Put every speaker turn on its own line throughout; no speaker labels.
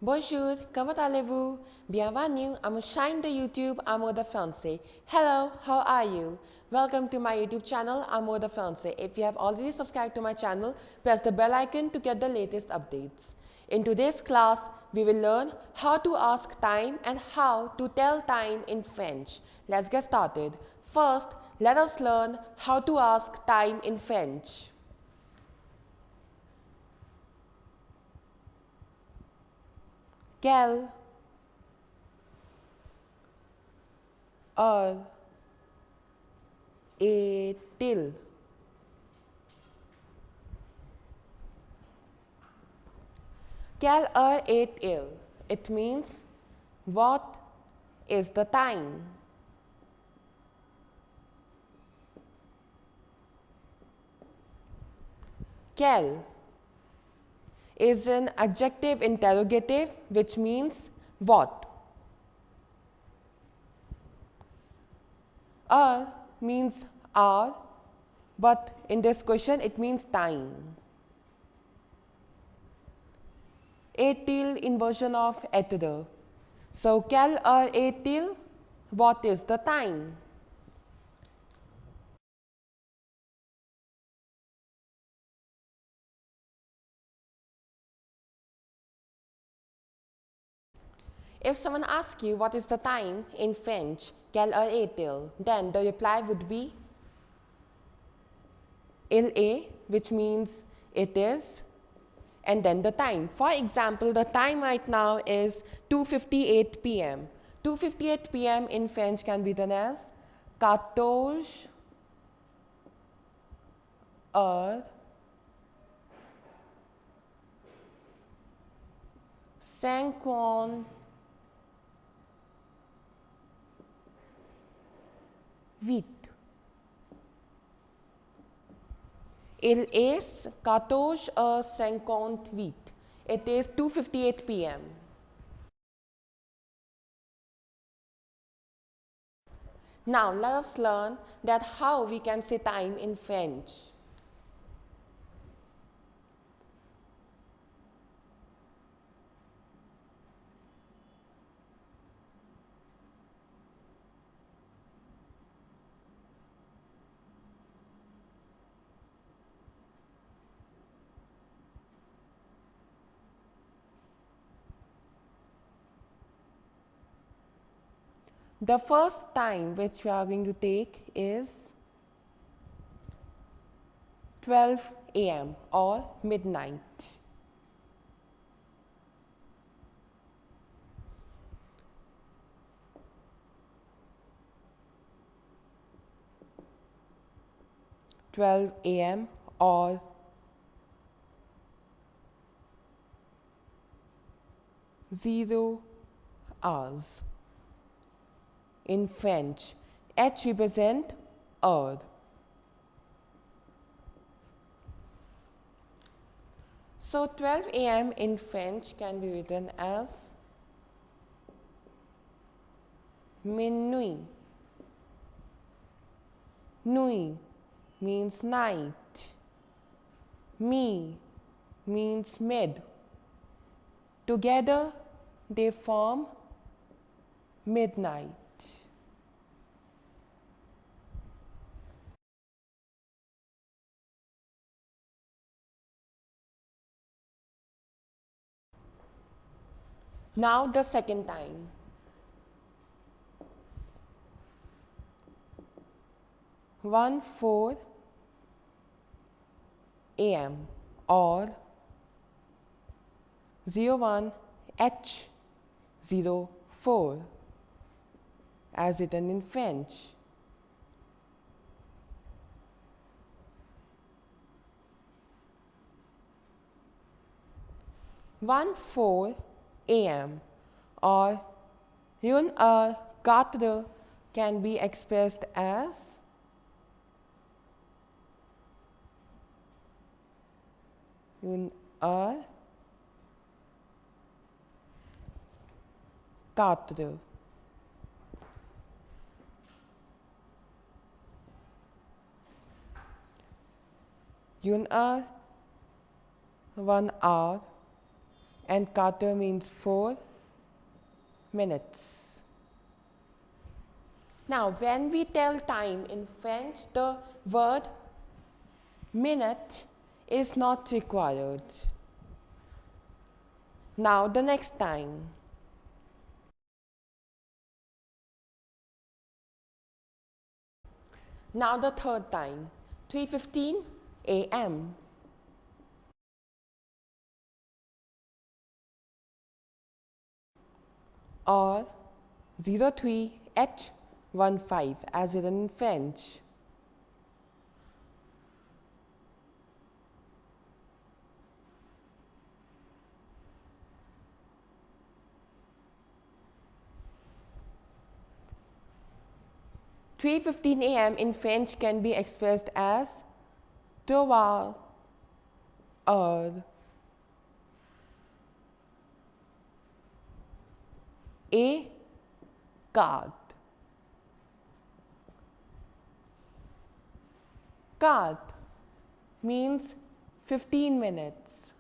Bonjour, comment allez-vous? Bienvenue à ma chaîne de YouTube Amourdefrancais. Hello, how are you? Welcome to my YouTube channel Amourdefrancais. If you have already subscribed to my channel, press the bell icon to get the latest updates. In today's class, we will learn how to ask time and how to tell time in French. Let's get started. First, let us learn how to ask time in French. Quelle heure est-il? Quelle heure est-il? It means what is the time? Quelle is an adjective interrogative which means what. Heure means hour, but in this question it means time. Est-il inversion of est-il. So quelle heure est-il? What is the time? If someone asks you what is the time in French, quelle heure est-il? Then the reply would be il est, which means it is, and then the time. For example, the time right now is 2:58 p.m. 2:58 p.m. in French can be written as 14 heures 58. Il est 14h58. It is 2:58 p.m. Now let us learn that how we can say time in French. The first time which we are going to take is 12 a.m. or midnight. (12 a.m. or 0 hours). In French, H represents heure. So 12 a.m. in French can be written as minuit. Nuit means night. Mi means mid. Together they form midnight. Now the second time. One 4 a.m. or 01 H04 as written in French. One 4 a.m. or 1 heure 4 can be expressed as une heure 4. Une heure 1 hour and quarter means 4 minutes. Now, when we tell time in French, the word minute is not required. Now, the next time. Now, the third time, 3:15 a.m. or 03h15 as written in French. "3:15 a.m. in French can be expressed as 3 heures et quart. Quart means 15 minutes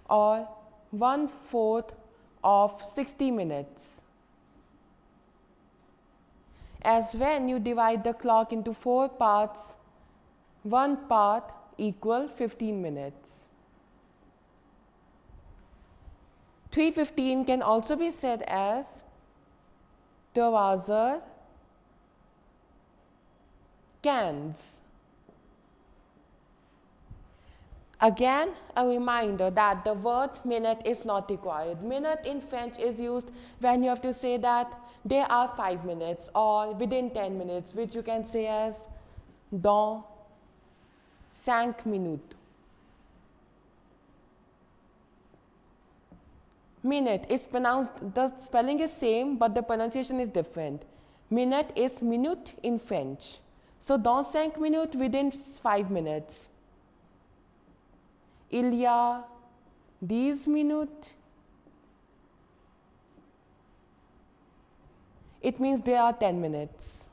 or 1/4 of 60 minutes. As when you divide the clock into 4 parts, one part equals 15 minutes. 3:15 can also be said as 3h15. Again, a reminder that the word minute is not required. Minute in French is used when you have to say that there are 5 minutes or within 10 minutes, which you can say as dans 5 minutes. Minute is pronounced, the spelling is same, but the pronunciation is different. Minute is minute in French. So, dans 5 minutes, within 5 minutes. Il y a 10 minutes. It means there are 10 minutes.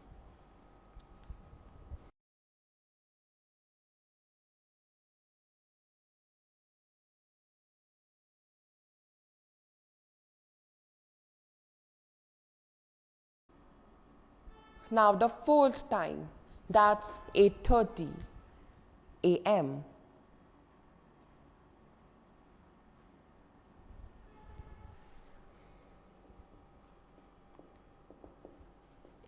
Now, the fourth time, that's 8:30 a.m.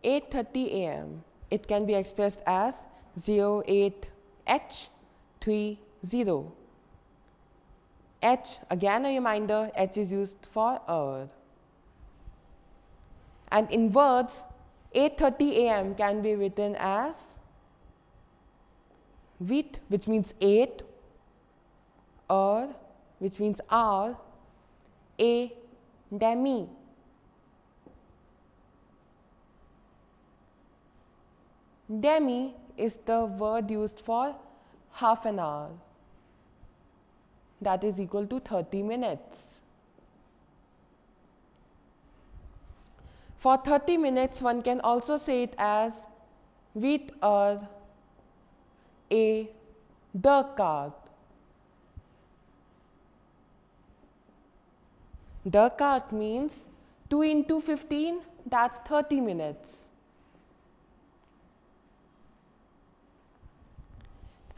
8:30 a.m. It can be expressed as 08h30. H, again a reminder, H is used for hour. And in words, 8:30 a.m. can be written as 8, which means 8, heure, which means hour, et demi. Demi is the word used for half an hour. That is equal to 30 minutes. For 30 minutes, one can also say it as 8 heures et 2 quarts. 2 quarts means 2 into 15, that's 30 minutes.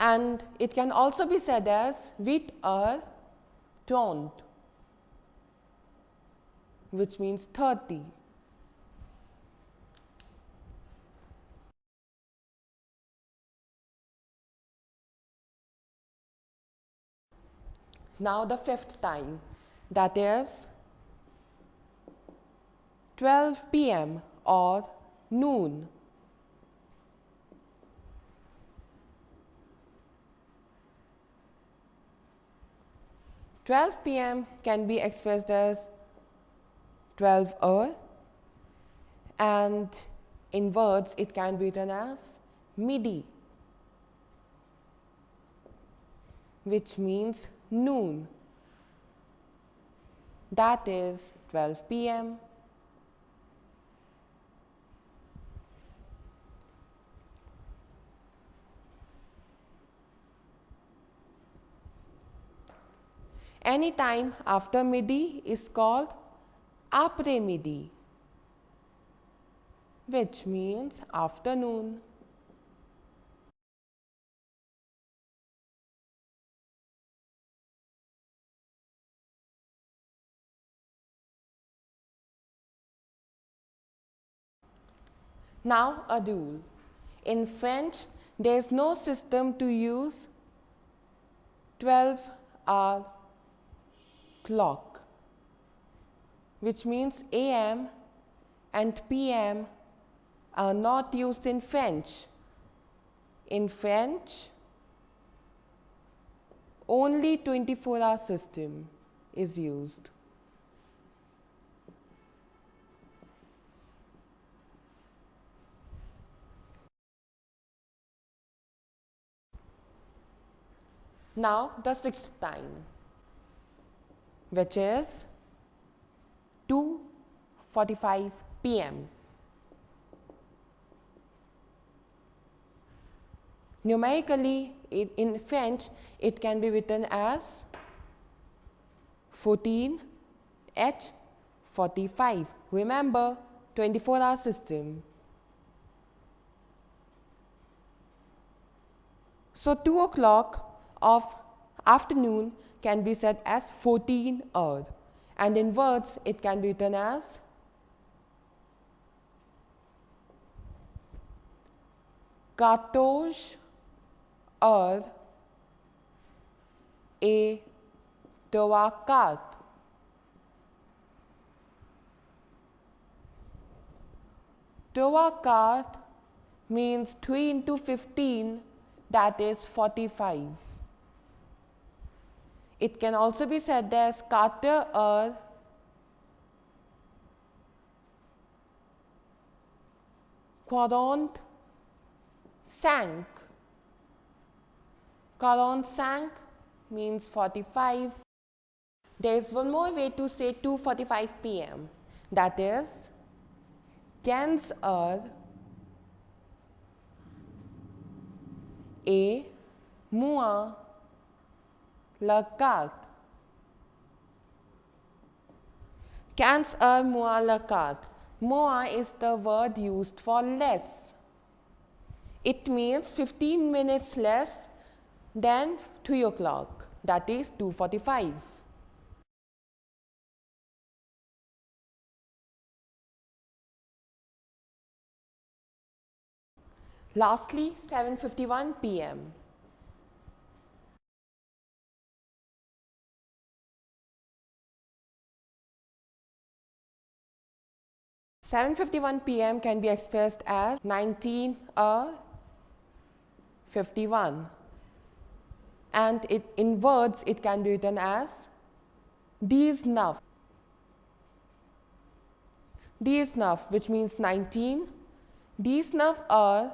And it can also be said as 8h30, which means 30. Now the fifth time, that is 12 p.m. or noon. "12 p.m. can be expressed as 12 heures, and in words it can be written as midi, which means noon. That is 12 p.m. Any time after midi is called après-midi, which means afternoon. Now a rule. In French, there is no system to use 12-hour clock, which means AM and PM are not used in French. In French, only 24-hour system is used. Now the sixth time, which is 2:45 p.m. Numerically, in French, it can be written as 14h45. Remember, 24-hour system. So 2 o'clock of afternoon can be said as 14 heures, and in words it can be written as 14 heures et 3/4. Trois-quarts means 3 into 15, that is 45. It can also be said as 4 heures quarante-cinq. 45 means 45. There is one more way to say 2:45 p.m. That is 15 heures et moins le quart. 15 heures moins le quart. Moins is the word used for less. It means 15 minutes less than 3 o'clock, that is 2:45. Lastly, 7:51 p.m. p.m. can be expressed as 19:51, and in words it can be written as 19, which means 19, 19 heures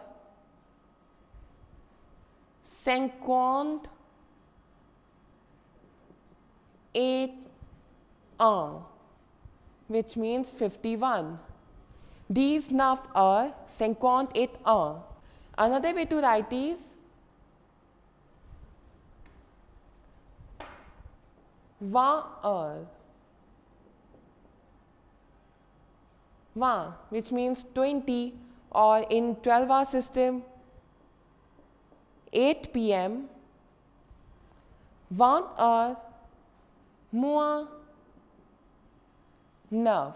58 ans, which means 51. 19 heures 58 ans. Another way to write is 20 heures. 20, which means 20, or in 12-hour system 8 p.m. 20 heures moins 9.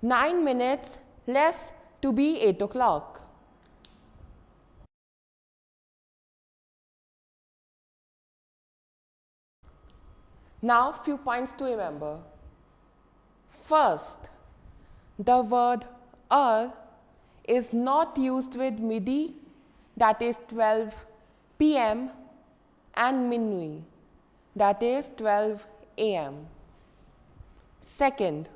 9 minutes less to be 8 o'clock. Now few points to remember. First, the word heure is not used with midi, that is 12 p.m. and minuit, that is 12 a.m. Second,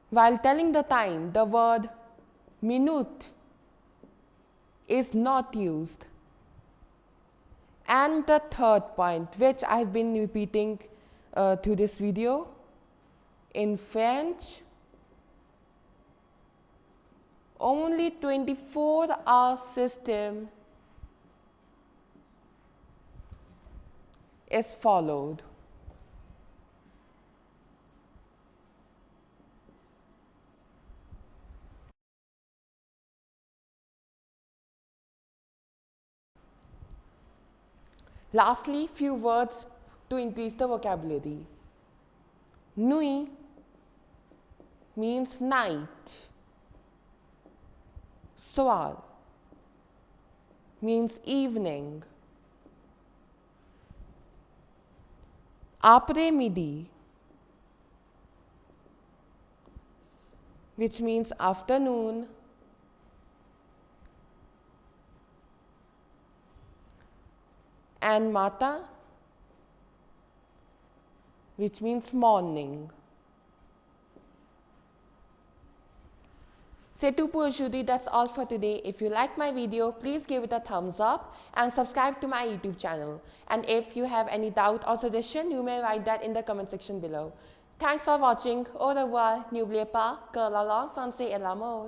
while telling the time, the word minute is not used. And the third point, which I've been repeating through this video, in French, only 24-hour system is followed. Lastly, few words to increase the vocabulary. Nuit means night. Soir means evening. Après-midi, which means afternoon. And matin, which means morning. C'est tout pour aujourd'hui. That's all for today. If you like my video, please give it a thumbs up and subscribe to my YouTube channel. And if you have any doubt or suggestion, you may write that in the comment section below. Thanks for watching. Au revoir. N'oubliez pas que la langue française est l'amour.